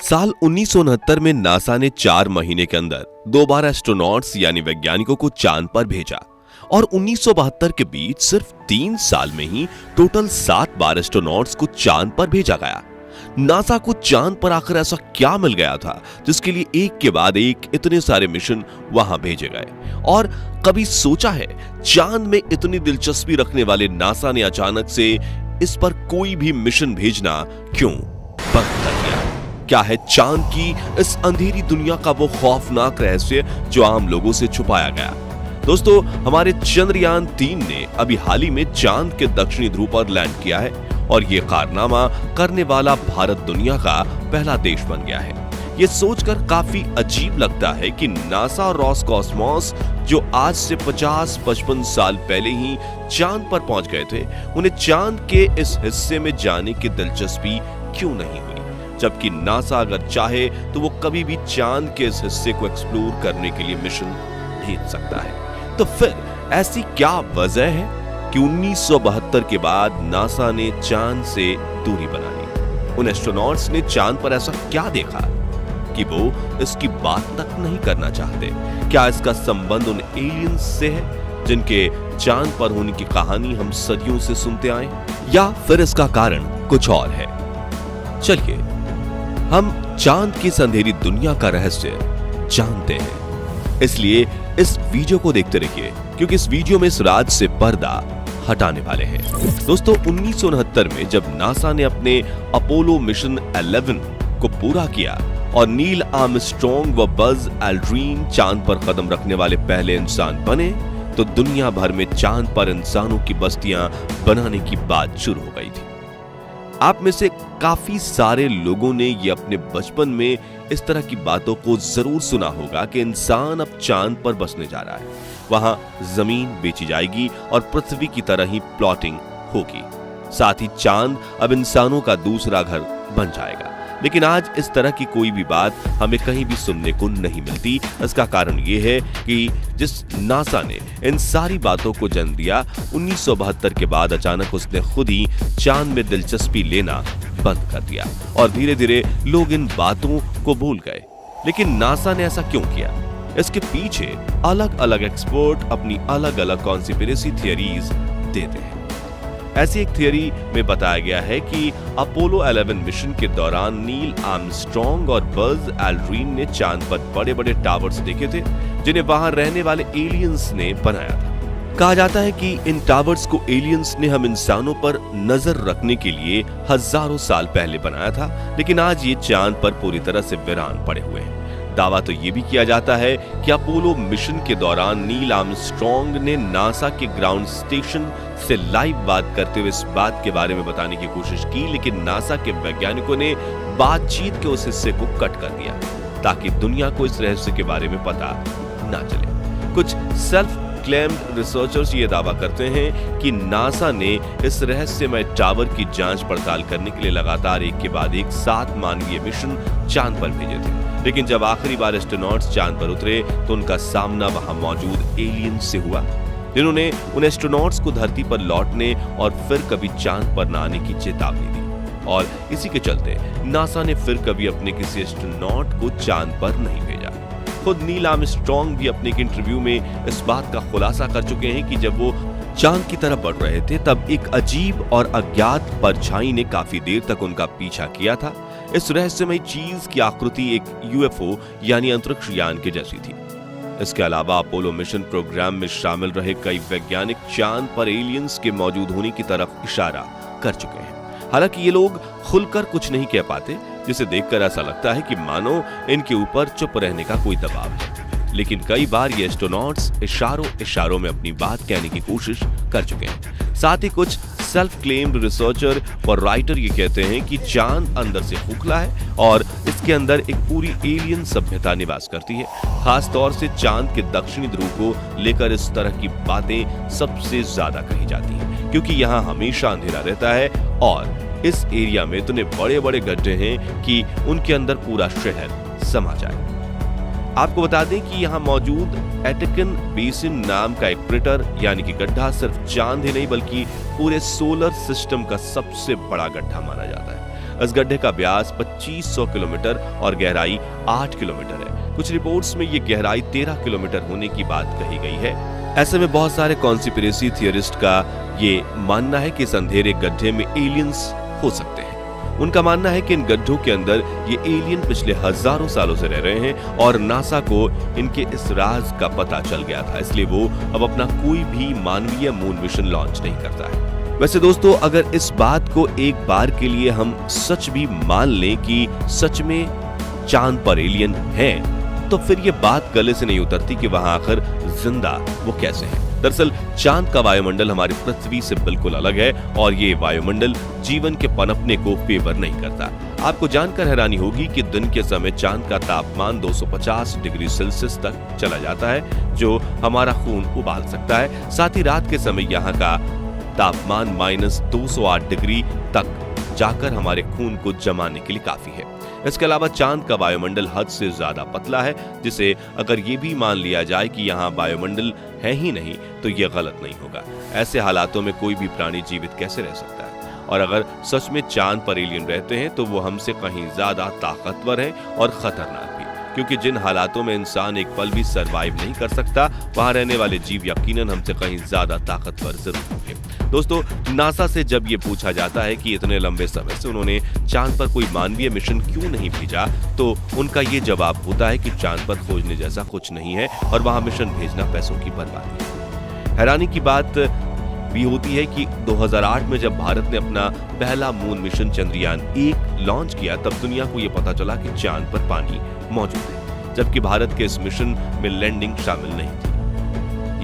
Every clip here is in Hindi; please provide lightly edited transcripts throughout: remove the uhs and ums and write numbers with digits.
साल 1969 में नासा ने 4 महीने के अंदर 2 बार एस्ट्रोनॉट्स यानी वैज्ञानिकों को चांद पर भेजा और 1972 के बीच सिर्फ 3 साल में ही टोटल 7 बार एस्ट्रोनॉट्स को चांद पर भेजा गया। नासा को चांद पर आखिर ऐसा क्या मिल गया था जिसके लिए एक के बाद एक इतने सारे मिशन वहां भेजे गए? और कभी सोचा है चांद में इतनी दिलचस्पी रखने वाले नासा ने अचानक से इस पर कोई भी मिशन भेजना क्यों बंद कर दिया? क्या है चांद की इस अंधेरी दुनिया का वो खौफनाक रहस्य जो आम लोगों से छुपाया गया? दोस्तों, हमारे चंद्रयान 3 ने अभी हाल ही में चांद के दक्षिणी ध्रुव पर लैंड किया है और ये कारनामा करने वाला भारत दुनिया का पहला देश बन गया है। ये सोचकर काफी अजीब लगता है कि नासा और रॉसकॉस्मॉस जो आज से 50-55 साल पहले ही चांद पर पहुंच गए थे, उन्हें चांद के इस हिस्से में जाने की दिलचस्पी क्यों नहीं हुई? जबकि नासा अगर चाहे तो वो कभी भी चांद के इस हिस्से को एक्सप्लोर करने के लिए मिशन भेज सकता है। तो फिर ऐसी क्या वजह है कि 1972 के बाद नासा ने चांद से दूरी बना ली? उन एस्ट्रोनॉट्स ने चांद पर ऐसा क्या देखा कि वो इसकी बात तक नहीं करना चाहते? क्या इसका संबंध उन एलियंस से है जिनके चांद पर होने की कहानी हम सदियों से सुनते आए, या फिर इसका कारण कुछ और है? चलिए हम चांद की इस अंधेरी दुनिया का रहस्य जानते हैं। इसलिए इस वीडियो को देखते रहिए क्योंकि इस वीडियो में इस राज से पर्दा हटाने वाले हैं। दोस्तों, 1969 में जब नासा ने अपने अपोलो मिशन 11 को पूरा किया और नील आर्मस्ट्रॉन्ग व बज एल्ड्रिन चांद पर कदम रखने वाले पहले इंसान बने, तो दुनिया भर में चांद पर इंसानों की बस्तियां बनाने की बात शुरू हो गई थी। आप में से काफी सारे लोगों ने ये अपने बचपन में इस तरह की बातों को जरूर सुना होगा कि इंसान अब चांद पर बसने जा रहा है, वहां जमीन बेची जाएगी और पृथ्वी की तरह ही प्लॉटिंग होगी, साथ ही चांद अब इंसानों का दूसरा घर बन जाएगा। लेकिन आज इस तरह की कोई भी बात हमें कहीं भी सुनने को नहीं मिलती। इसका कारण ये है कि जिस नासा ने इन सारी बातों को जन्म दिया, 1972 के बाद अचानक उसने खुद ही चांद में दिलचस्पी लेना बंद कर दिया और धीरे धीरे लोग इन बातों को भूल गए। लेकिन नासा ने ऐसा क्यों किया? इसके पीछे अलग अलग एक्सपर्ट अपनी अलग अलग कॉन्स्पिरेसी थियरीज देते हैं। ऐसी एक थियरी में बताया गया है कि अपोलो 11 मिशन के दौरान नील आर्मस्ट्रॉन्ग और बज एल्ड्रिन ने चांद पर बड़े बड़े टावर्स देखे थे जिन्हें वहां रहने वाले एलियंस ने बनाया था। कहा जाता है कि इन टावर्स को एलियंस ने हम इंसानों पर नजर रखने के लिए हजारों साल पहले बनाया था, लेकिन आज ये चांद पर पूरी तरह से वीरान पड़े हुए हैं। दावा तो ये भी किया जाता है कि अपोलो मिशन के दौरान नील आर्मस्ट्रॉन्ग ने नासा के ग्राउंड स्टेशन से लाइव बात करते हुए इस बात के बारे में बताने की कोशिश की, लेकिन नासा के वैज्ञानिकों ने बातचीत के उस हिस्से को कट कर दिया ताकि दुनिया को इस रहस्य के बारे में पता ना चले। कुछ सेल्फ क्लेम्ड रिसर्चर्स ये दावा करते हैं कि नासा ने इस रहस्यमय टावर की जांच पड़ताल करने के लिए लगातार एक के बाद एक 7 मानवीय मिशन चांद पर भेजे थे, लेकिन जब आखिरी बार एस्ट्रोनॉट्स चांद पर उतरे तो उनका सामना वहां मौजूद एलियंस से हुआ, जिन्होंने उन एस्ट्रोनॉट्स को धरती पर लौटने और फिर कभी चांद पर न आने की चेतावनी दी। और इसी के चलते नासा ने फिर कभी अपने किसी एस्ट्रोनॉट को चांद पर नहीं भेजा। खुद नील आर्मस्ट्रॉन्ग भी अपने एक इंटरव्यू में इस बात का खुलासा कर चुके हैं कि जब वो चांद की तरफ बढ़ रहे थे तब एक अजीब और अज्ञात परछाई ने काफी देर तक उनका पीछा किया था। इस रहस्यमय चीज की आकृति एक यूएफओ यानी अंतरिक्ष यान के जैसी थी। इसके अलावा अपोलो मिशन प्रोग्राम में शामिल रहे कई वैज्ञानिक चांद पर एलियंस के मौजूद होने की तरफ इशारा कर चुके हैं। हालांकि ये लोग खुलकर कुछ नहीं कह पाते, जिसे देखकर ऐसा लगता है कि मानो इनके ऊपर चुप रहने का कोई दबाव है। लेकिन कई बार ये एस्ट्रोनॉट्स इशारों में अपनी बात कहने की कोशिश कर चुके हैं। साथ ही कुछ सेल्फ क्लेम्ड रिसर्चर और राइटर ये कहते हैं कि चांद अंदर से खोखला है और इसके अंदर एक पूरी एलियन सभ्यता निवास करती है। खास तौर से चांद के दक्षिणी ध्रुव को लेकर इस तरह की बातें सबसे ज्यादा कही जाती हैं, क्योंकि यहाँ हमेशा अंधेरा रहता है और इस एरिया में इतने बड़े बड़े गड्ढे हैं कि उनके अंदर पूरा शहर समा जाए। आपको बता दें कि यहाँ मौजूद एटिकन बेसिन नाम का एक क्रेटर यानी कि गड्ढा सिर्फ चांद ही नहीं बल्कि पूरे सोलर सिस्टम का सबसे बड़ा गड्ढा माना जाता है। इस गड्ढे का व्यास 2500 किलोमीटर और गहराई 8 किलोमीटर है। कुछ रिपोर्ट्स में ये गहराई 13 किलोमीटर होने की बात कही गई है। ऐसे में बहुत सारे कॉन्स्पिरेसी थियरिस्ट का ये मानना है कि इस अंधेरे गड्ढे में एलियंस हो सकते हैं। उनका मानना है कि इन गड्ढों के अंदर ये एलियन पिछले हजारों सालों से रह रहे हैं और नासा को इनके इस राज का पता चल गया था, इसलिए वो अब अपना कोई भी मानवीय मून मिशन लॉन्च नहीं करता है। वैसे दोस्तों, अगर इस बात को एक बार के लिए हम सच भी मान लें कि सच में चांद पर एलियन है, तो फिर ये बात गले से नहीं उतरती कि वहां आखिर जिंदा वो कैसे है। दरअसल चांद का वायुमंडल हमारी पृथ्वी से बिल्कुल अलग है और ये वायुमंडल जीवन के पनपने को फेवर नहीं करता। आपको जानकर हैरानी होगी कि दिन के समय चांद का तापमान 250 डिग्री सेल्सियस तक चला जाता है, जो हमारा खून उबाल सकता है। साथ ही रात के समय यहाँ का तापमान -208 डिग्री तक जाकर हमारे खून को जमाने के लिए काफी है। इसके अलावा चांद का वायुमंडल हद से ज्यादा पतला है, जिसे अगर ये भी मान लिया जाए कि यहाँ वायुमंडल है ही नहीं तो ये गलत नहीं होगा। ऐसे हालातों में कोई भी प्राणी जीवित कैसे रह सकता है? और अगर सच में चांद पर एलियन रहते हैं तो वो हमसे कहीं ज्यादा ताकतवर हैं और खतरनाक भी, क्योंकि जिन हालातों में इंसान एक पल भी सरवाइव नहीं कर सकता, वहां रहने वाले जीव यकीनन हमसे कहीं ज्यादा ताकतवर जरूर होंगे। दोस्तों, नासा से जब ये पूछा जाता है कि इतने लंबे समय से उन्होंने चांद पर कोई मानवीय मिशन क्यों नहीं भेजा, तो उनका ये जवाब होता है कि चांद पर खोजने जैसा कुछ नहीं है और वहां मिशन भेजना पैसों की बर्बादी है। हैरानी की बात भी होती है कि 2008 में जब भारत ने अपना पहला मून मिशन चंद्रयान 1 लॉन्च किया, तब दुनिया को यह पता चला कि चांद पर पानी मौजूद है, जबकि भारत के इस मिशन में लैंडिंग शामिल नहीं थी।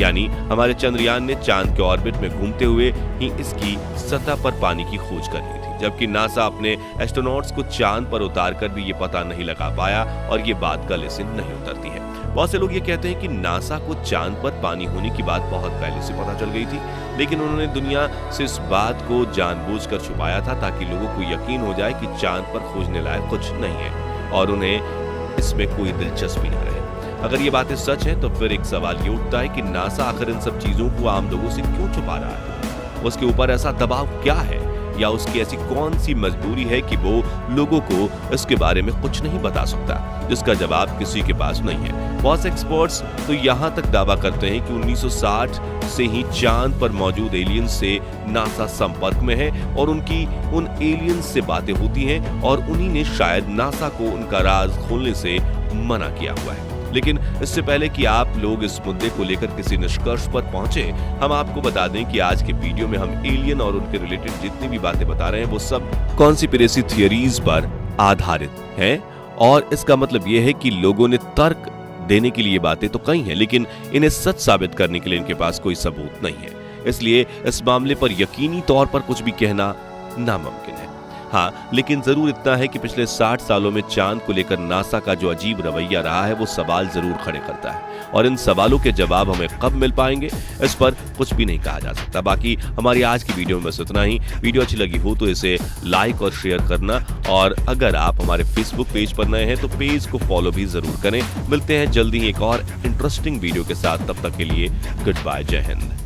यानी हमारे चंद्रयान ने चांद के ऑर्बिट में घूमते हुए ही इसकी सतह पर पानी की खोज कर ली थी, जबकि नासा अपने एस्ट्रोनॉट्स को चांद पर उतारकर भी ये पता नहीं लगा पाया और ये बात गले से नहीं उतरती है। बहुत से लोग ये कहते हैं कि नासा को चांद पर पानी होने की बात बहुत पहले से पता चल गई थी, लेकिन उन्होंने दुनिया से इस बात को जानबूझकर छुपाया था ताकि लोगों को यकीन हो जाए कि चांद पर खोजने लायक कुछ नहीं है और उन्हें इसमें कोई दिलचस्पी न रहे। अगर ये बातें सच हैं तो फिर एक सवाल ये उठता है कि नासा आखिर इन सब चीजों को आम लोगों से क्यों छुपा रहा है? उसके ऊपर ऐसा दबाव क्या है, या उसकी ऐसी कौन सी मजबूरी है कि वो लोगों को इसके बारे में कुछ नहीं बता सकता, जिसका जवाब किसी के पास नहीं है। बहुत से एक्सपर्ट्स तो यहाँ तक दावा करते हैं कि 1960 से ही चांद पर मौजूद एलियंस से नासा संपर्क में है और उनकी उन एलियंस से बातें होती हैं और उन्हीं ने शायद नासा को उनका राज खोलने से मना किया हुआ है। लेकिन इससे पहले कि आप लोग इस मुद्दे को लेकर किसी निष्कर्ष पर पहुंचे, हम आपको बता दें कि आज के वीडियो में हम एलियन और उनके रिलेटेड जितनी भी बातें बता रहे हैं वो सब कॉन्स्पिरेसी थियरीज पर आधारित हैं और इसका मतलब ये है कि लोगों ने तर्क देने के लिए बातें तो कही हैं, लेकिन इन्हें सच साबित करने के लिए इनके पास कोई सबूत नहीं है। इसलिए इस मामले पर यकीनी तौर पर कुछ भी कहना नामुमकिन है। हाँ, लेकिन जरूर इतना है कि पिछले 60 सालों में चांद को लेकर नासा का जो अजीब रवैया रहा है वो सवाल जरूर खड़े करता है और इन सवालों के जवाब हमें कब मिल पाएंगे इस पर कुछ भी नहीं कहा जा सकता। बाकी हमारी आज की वीडियो में बस इतना ही। वीडियो अच्छी लगी हो तो इसे लाइक और शेयर करना, और अगर आप हमारे फेसबुक पेज पर नए हैं तो पेज को फॉलो भी जरूर करें। मिलते हैं जल्दी ही एक और इंटरेस्टिंग वीडियो के साथ, तब तक के लिए गुड बाय, जय हिंद।